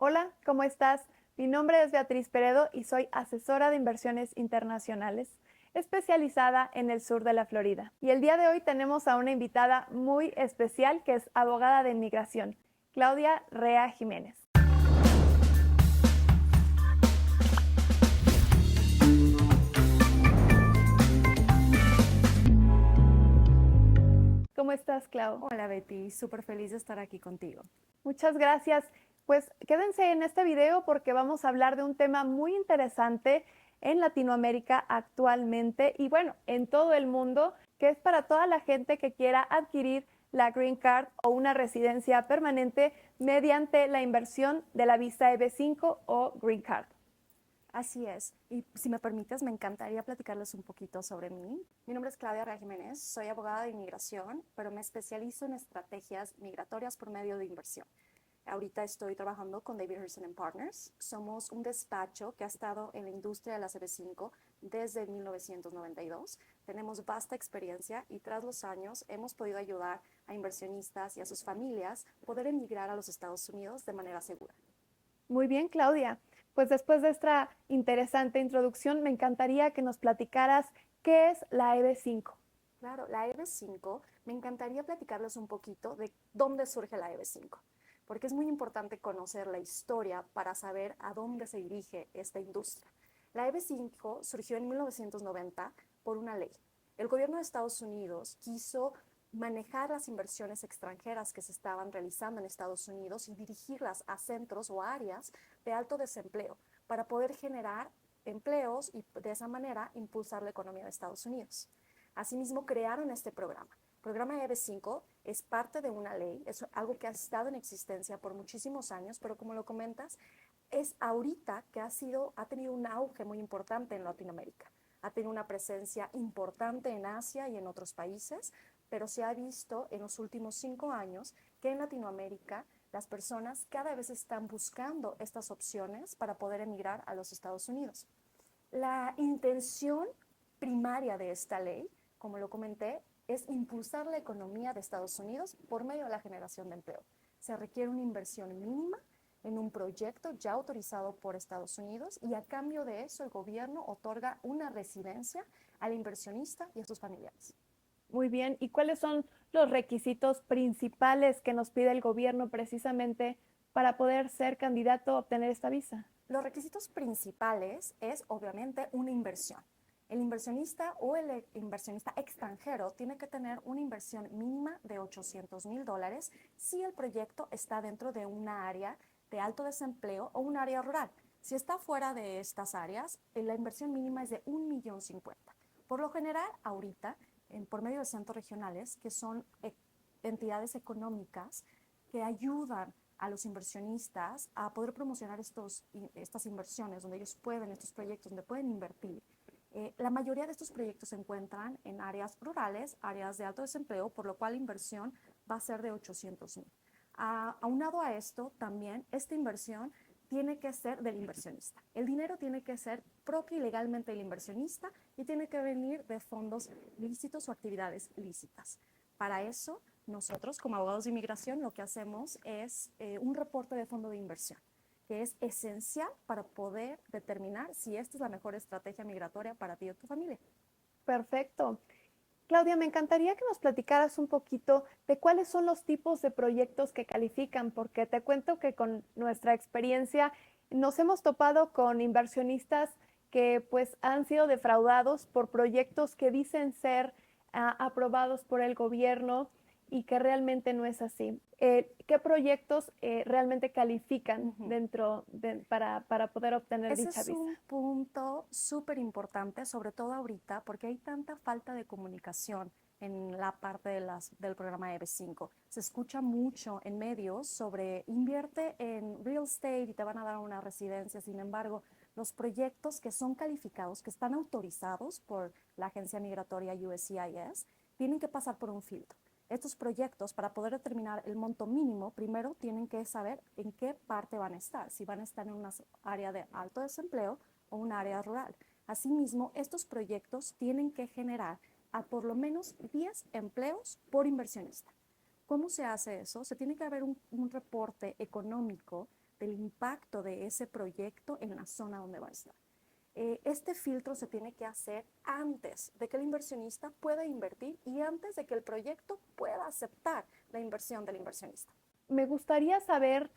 Hola, ¿cómo estás? Mi nombre es Beatriz Peredo y soy asesora de inversiones internacionales, especializada en el sur de la Florida. Y el día de hoy tenemos a una invitada muy especial que es abogada de inmigración, Claudia Rea Jiménez. ¿Cómo estás, Clau? Hola Betty, súper feliz de estar aquí contigo. Muchas gracias. Pues quédense en este video porque vamos a hablar de un tema muy interesante en Latinoamérica actualmente y bueno, en todo el mundo, que es para toda la gente que quiera adquirir la Green Card o una residencia permanente mediante la inversión de la visa EB5 o Green Card. Así es, y si me permites, me encantaría platicarles un poquito sobre mí. Mi nombre es Claudia Rea Jiménez, soy abogada de inmigración, pero me especializo en estrategias migratorias por medio de inversión. Ahorita estoy trabajando con David Herson Partners. Somos un despacho que ha estado en la industria de la CB5 desde 1992. Tenemos vasta experiencia y tras los años hemos podido ayudar a inversionistas y a sus familias poder emigrar a los Estados Unidos de manera segura. Muy bien, Claudia. Pues después de esta interesante introducción, me encantaría que nos platicaras qué es la EB5. Claro, la EB5, me encantaría platicarles un poquito de dónde surge la EB5, porque es muy importante conocer la historia para saber a dónde se dirige esta industria. La EB5 surgió en 1990 por una ley. El gobierno de Estados Unidos quiso manejar las inversiones extranjeras que se estaban realizando en Estados Unidos y dirigirlas a centros o áreas de alto desempleo para poder generar empleos y de esa manera impulsar la economía de Estados Unidos. Asimismo, crearon este programa. El programa EB5 es parte de una ley, es algo que ha estado en existencia por muchísimos años, pero como lo comentas, es ahorita que ha tenido un auge muy importante en Latinoamérica. Ha tenido una presencia importante en Asia y en otros países, pero se ha visto en los últimos 5 años que en Latinoamérica las personas cada vez están buscando estas opciones para poder emigrar a los Estados Unidos. La intención primaria de esta ley, como lo comenté, es impulsar la economía de Estados Unidos por medio de la generación de empleo. Se requiere una inversión mínima en un proyecto ya autorizado por Estados Unidos y a cambio de eso el gobierno otorga una residencia al inversionista y a sus familiares. Muy bien. ¿Y cuáles son los requisitos principales que nos pide el gobierno precisamente para poder ser candidato a obtener esta visa? Los requisitos principales es obviamente una inversión. El inversionista o el inversionista extranjero tiene que tener una inversión mínima de $800,000 si el proyecto está dentro de una área de alto desempleo o un área rural. Si está fuera de estas áreas, la inversión mínima es de $1,050,000. Por lo general, ahorita, por medio de centros regionales, que son entidades económicas que ayudan a los inversionistas a poder promocionar estas inversiones, donde ellos pueden, estos proyectos donde pueden invertir. La mayoría de estos proyectos se encuentran en áreas rurales, áreas de alto desempleo, por lo cual la inversión va a ser de 800,000. Aunado a esto, también esta inversión tiene que ser del inversionista. El dinero tiene que ser propio y legalmente del inversionista y tiene que venir de fondos lícitos o actividades lícitas. Para eso, nosotros como abogados de inmigración lo que hacemos es un reporte de fondo de inversión, que es esencial para poder determinar si esta es la mejor estrategia migratoria para ti o tu familia. Perfecto. Claudia, me encantaría que nos platicaras un poquito de cuáles son los tipos de proyectos que califican, porque te cuento que con nuestra experiencia nos hemos topado con inversionistas que pues han sido defraudados por proyectos que dicen ser aprobados por el gobierno y que realmente no es así. ¿Qué proyectos realmente califican para poder obtener Ese dicha es visa? un punto súper importante, sobre todo ahorita, porque hay tanta falta de comunicación en la parte del programa EB5. Se escucha mucho en medios sobre invierte en real estate y te van a dar una residencia. Sin embargo, los proyectos que son calificados, que están autorizados por la agencia migratoria USCIS, tienen que pasar por un filtro. Estos proyectos, para poder determinar el monto mínimo, primero tienen que saber en qué parte van a estar, si van a estar en una área de alto desempleo o un área rural. Asimismo, estos proyectos tienen que generar a por lo menos 10 empleos por inversionista. ¿Cómo se hace eso? Se tiene que haber un reporte económico del impacto de ese proyecto en la zona donde va a estar. Este filtro se tiene que hacer antes de que el inversionista pueda invertir y antes de que el proyecto pueda aceptar la inversión del inversionista. Me gustaría saber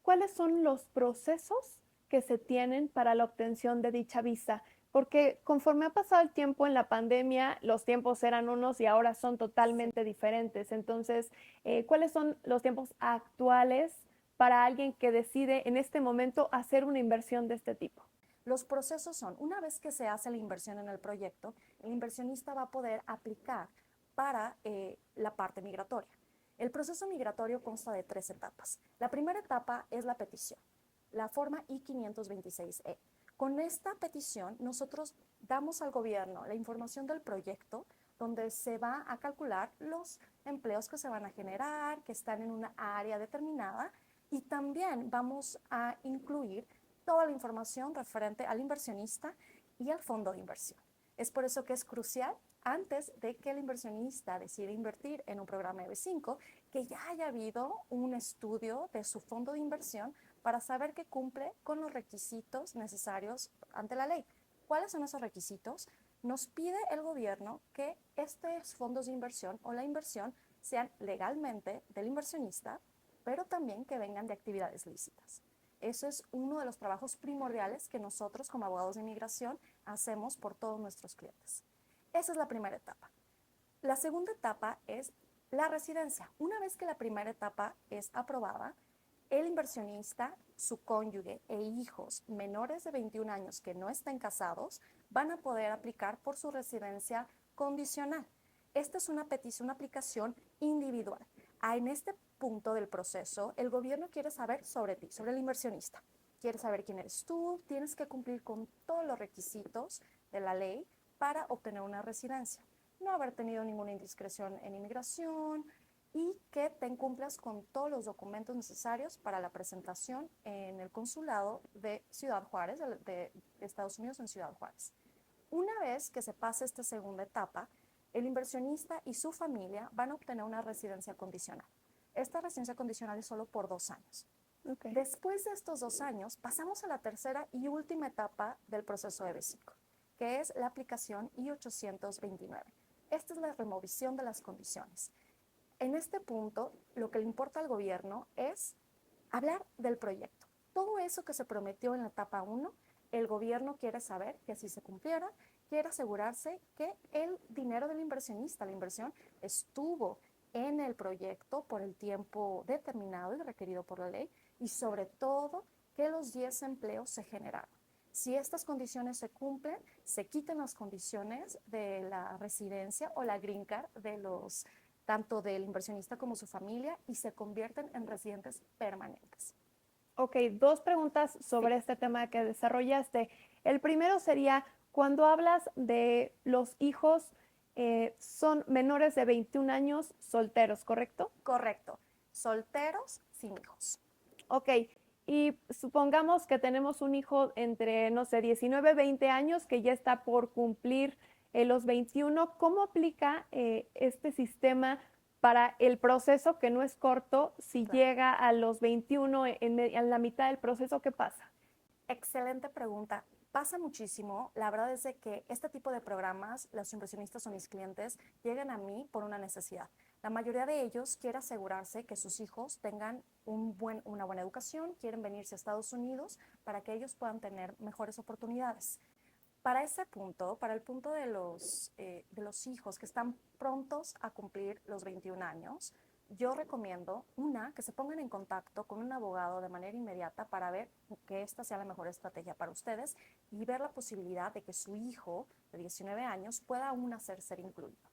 cuáles son los procesos que se tienen para la obtención de dicha visa, porque conforme ha pasado el tiempo en la pandemia, los tiempos eran unos y ahora son totalmente diferentes. Entonces, ¿cuáles son los tiempos actuales para alguien que decide en este momento hacer una inversión de este tipo? Los procesos son, una vez que se hace la inversión en el proyecto, el inversionista va a poder aplicar para la parte migratoria. El proceso migratorio consta de 3 etapas. La primera etapa es la petición, la forma I-526E. Con esta petición, nosotros damos al gobierno la información del proyecto, donde se va a calcular los empleos que se van a generar, que están en una área determinada, y también vamos a incluir toda la información referente al inversionista y al fondo de inversión. Es por eso que es crucial, antes de que el inversionista decida invertir en un programa EB5, que ya haya habido un estudio de su fondo de inversión para saber que cumple con los requisitos necesarios ante la ley. ¿Cuáles son esos requisitos? Nos pide el gobierno que estos fondos de inversión o la inversión sean legalmente del inversionista, pero también que vengan de actividades lícitas. Eso es uno de los trabajos primordiales que nosotros como abogados de inmigración hacemos por todos nuestros clientes. Esa es la primera etapa. La segunda etapa es la residencia. Una vez que la primera etapa es aprobada, el inversionista, su cónyuge e hijos menores de 21 años que no estén casados van a poder aplicar por su residencia condicional. Esta es una petición, una aplicación individual. En este punto del proceso, el gobierno quiere saber sobre ti, sobre el inversionista. Quiere saber quién eres tú, tienes que cumplir con todos los requisitos de la ley para obtener una residencia. No haber tenido ninguna indiscreción en inmigración y que te cumplas con todos los documentos necesarios para la presentación en el consulado de Ciudad Juárez, de Estados Unidos en Ciudad Juárez. Una vez que se pase esta segunda etapa, el inversionista y su familia van a obtener una residencia condicional. Esta residencia condicional es solo por 2 años. Okay. Después de estos 2 años, pasamos a la tercera y última etapa del proceso EB5, que es la aplicación I-829. Esta es la remoción de las condiciones. En este punto, lo que le importa al gobierno es hablar del proyecto. Todo eso que se prometió en la etapa 1, el gobierno quiere saber que si se cumpliera, quiere asegurarse que el dinero del inversionista, la inversión, estuvo en el proyecto por el tiempo determinado y requerido por la ley, y sobre todo que los 10 empleos se generaron. Si estas condiciones se cumplen, se quitan las condiciones de la residencia o la green card tanto del inversionista como su familia, y se convierten en residentes permanentes. Ok, 2 preguntas sobre este tema que desarrollaste. El primero sería, cuando hablas de los hijos, son menores de 21 años solteros, ¿correcto? Correcto. Solteros sin hijos. Ok, y supongamos que tenemos un hijo entre, no sé, 19, 20 años que ya está por cumplir los 21. ¿Cómo aplica este sistema para el proceso, que no es corto? Si Claro. llega a los 21 en la mitad del proceso, ¿qué pasa? Excelente pregunta. Pasa muchísimo. La verdad es de que este tipo de programas, los inversionistas o mis clientes, llegan a mí por una necesidad. La mayoría de ellos quiere asegurarse que sus hijos tengan una buena educación, quieren venirse a Estados Unidos para que ellos puedan tener mejores oportunidades. Para ese punto, para el punto de los hijos que están prontos a cumplir los 21 años, yo recomiendo que se pongan en contacto con un abogado de manera inmediata para ver que esta sea la mejor estrategia para ustedes y ver la posibilidad de que su hijo de 19 años pueda aún ser incluido.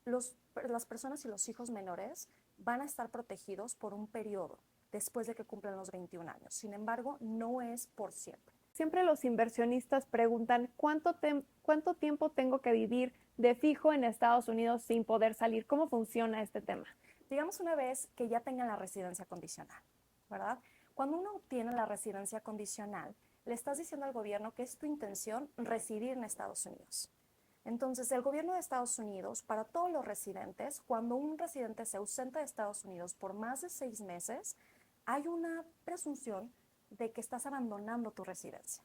Las personas y los hijos menores van a estar protegidos por un periodo después de que cumplan los 21 años. Sin embargo, no es por siempre. Siempre los inversionistas preguntan cuánto tiempo tengo que vivir de fijo en Estados Unidos sin poder salir. ¿Cómo funciona este tema? Digamos, una vez que ya tengan la residencia condicional, ¿verdad? Cuando uno obtiene la residencia condicional, le estás diciendo al gobierno que es tu intención residir en Estados Unidos. Entonces, el gobierno de Estados Unidos, para todos los residentes, cuando un residente se ausenta de Estados Unidos por más de 6 meses, hay una presunción de que estás abandonando tu residencia.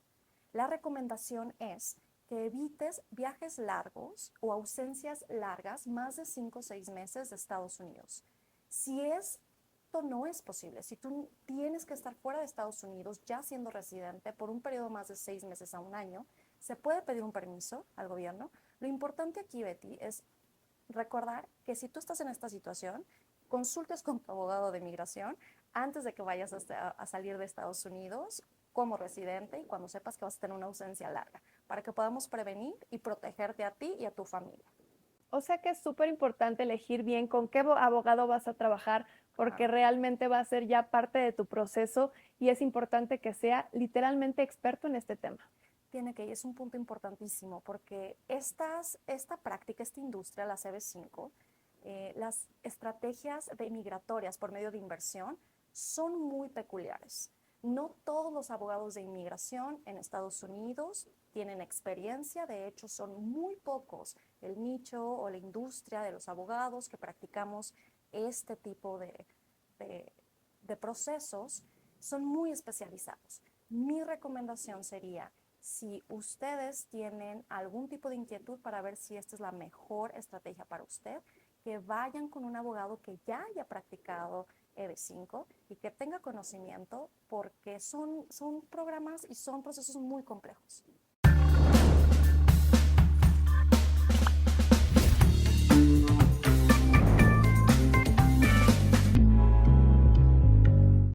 La recomendación es que evites viajes largos o ausencias largas, más de 5 o 6 meses de Estados Unidos. Si esto no es posible, si tú tienes que estar fuera de Estados Unidos ya siendo residente por un periodo más de 6 meses a un año, se puede pedir un permiso al gobierno. Lo importante aquí, Betty, es recordar que si tú estás en esta situación, consultes con tu abogado de migración antes de que vayas a salir de Estados Unidos como residente y cuando sepas que vas a tener una ausencia larga, para que podamos prevenir y protegerte a ti y a tu familia. O sea que es súper importante elegir bien con qué abogado vas a trabajar, porque Claro. realmente va a ser ya parte de tu proceso y es importante que sea literalmente experto en este tema. Tiene que, y es un punto importantísimo, porque esta práctica, esta industria, la CB5, las estrategias de migratorias por medio de inversión son muy peculiares. No todos los abogados de inmigración en Estados Unidos tienen experiencia, de hecho son muy pocos el nicho o la industria de los abogados que practicamos este tipo de, de procesos, son muy especializados. Mi recomendación sería, si ustedes tienen algún tipo de inquietud para ver si esta es la mejor estrategia para usted, que vayan con un abogado que ya haya practicado EB5 y que tenga conocimiento, porque son programas y son procesos muy complejos.